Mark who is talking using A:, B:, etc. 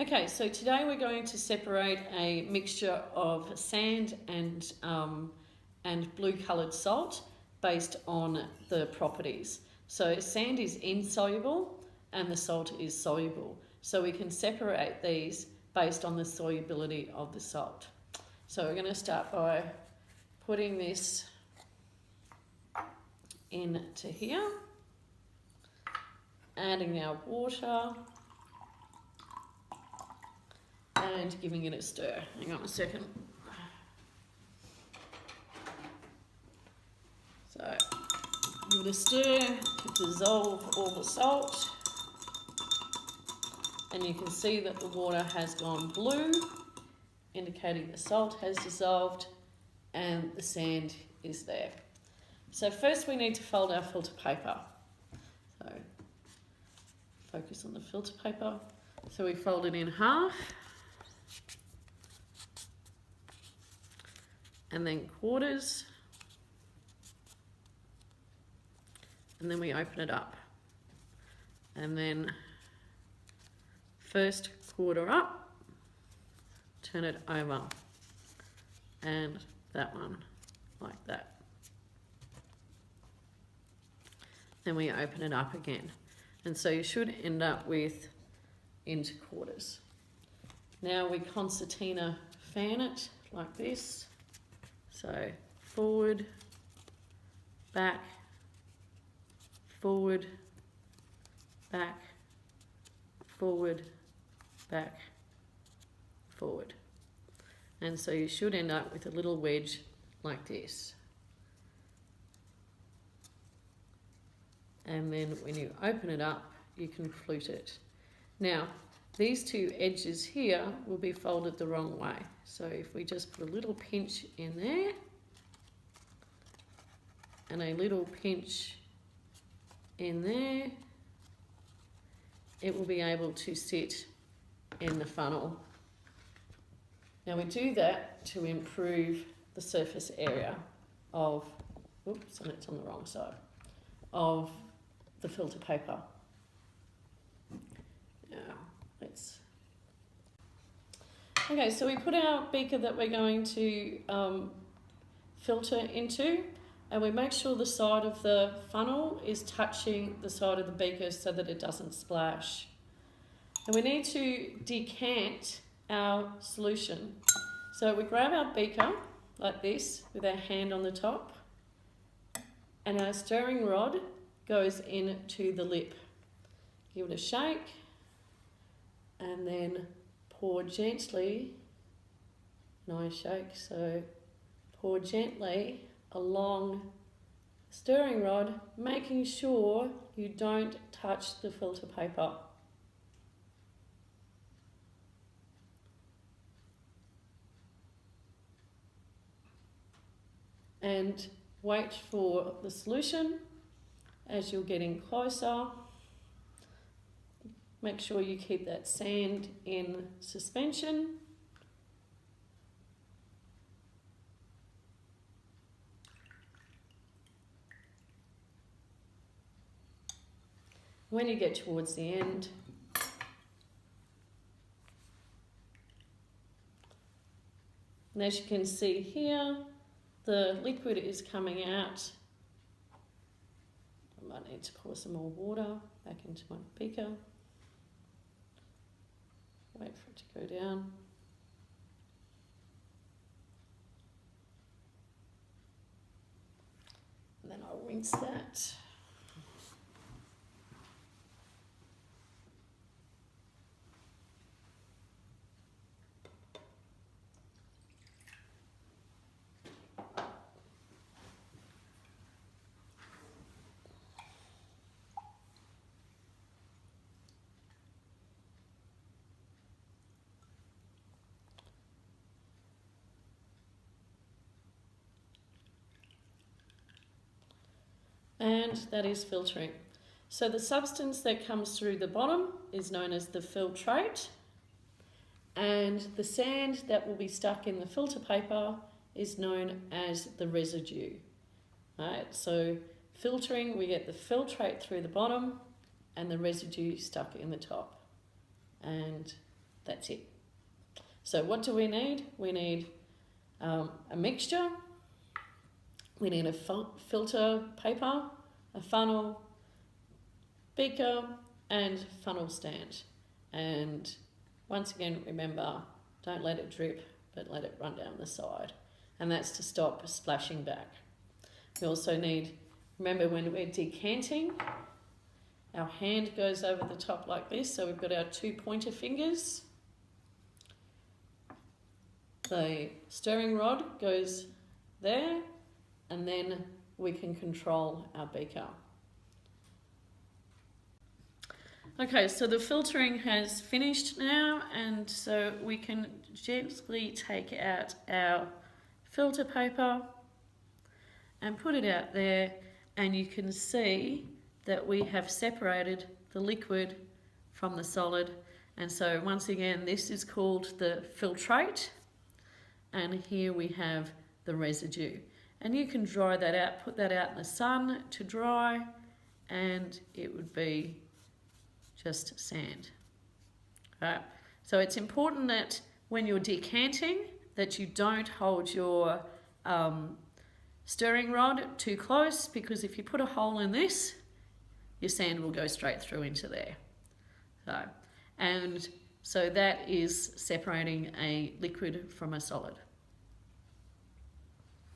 A: Okay, so today we're going to separate a mixture of sand and blue coloured salt based on the properties. So sand is insoluble and the salt is soluble. So we can separate these based on the solubility of the salt. So we're going to start by putting this into here, adding our water and giving it a stir. Hang on a second. So give it a stir to dissolve all the salt, and you can see that the water has gone blue, indicating the salt has dissolved and the sand is there. So first we need to fold our filter paper. So focus on the filter paper. So we fold it in half and then quarters, and then we open it up, and then first quarter up, turn it over, and that one like that. Then we open it up again, and so you should end up with into quarters. Now we concertina fan it like this. So forward, back, forward, back, forward, back, forward. And so you should end up with a little wedge like this. And then when you open it up, you can flute it. Now, these two edges here will be folded the wrong way. So if we just put a little pinch in there and a little pinch in there, it will be able to sit in the funnel. Now we do that to improve the surface area of, oops, and it's on the wrong side, of the filter paper. Now, let's... Okay, so we put our beaker that we're going to filter into, and we make sure the side of the funnel is touching the side of the beaker so that it doesn't splash. And we need to decant our solution. So we grab our beaker like this with our hand on the top, and our stirring rod goes into the lip. Give it a shake, and then pour gently, nice shake, so pour gently along the stirring rod, making sure you don't touch the filter paper. And wait for the solution. As you're getting closer, make sure you keep that sand in suspension. When you get towards the end, and as you can see here, the liquid is coming out. I might need to pour some more water back into my beaker. Wait for it to go down. And then I'll rinse that. And that is filtering. So the substance that comes through the bottom is known as the filtrate, and the sand that will be stuck in the filter paper is known as the residue. Right, so filtering, we get the filtrate through the bottom and the residue stuck in the top. And That's it. So what do we need? We need a mixture. We need a filter paper, a funnel, beaker, and funnel stand. And once again, remember, don't let it drip, but let it run down the side. And that's to stop splashing back. We also need, remember when we're decanting, our hand goes over the top like this, so we've got our 2 pointer fingers. The stirring rod goes there, and then we can control our beaker. Okay, so the filtering has finished now, and so we can gently take out our filter paper and put it out there, and you can see that we have separated the liquid from the solid. And so once again, this is called the filtrate, and here we have the residue. And you can dry that out, put that out in the sun to dry, and it would be just sand. Right. So it's important that when you're decanting that you don't hold your stirring rod too close, because if you put a hole in this, your sand will go straight through into there. So that is separating a liquid from a solid.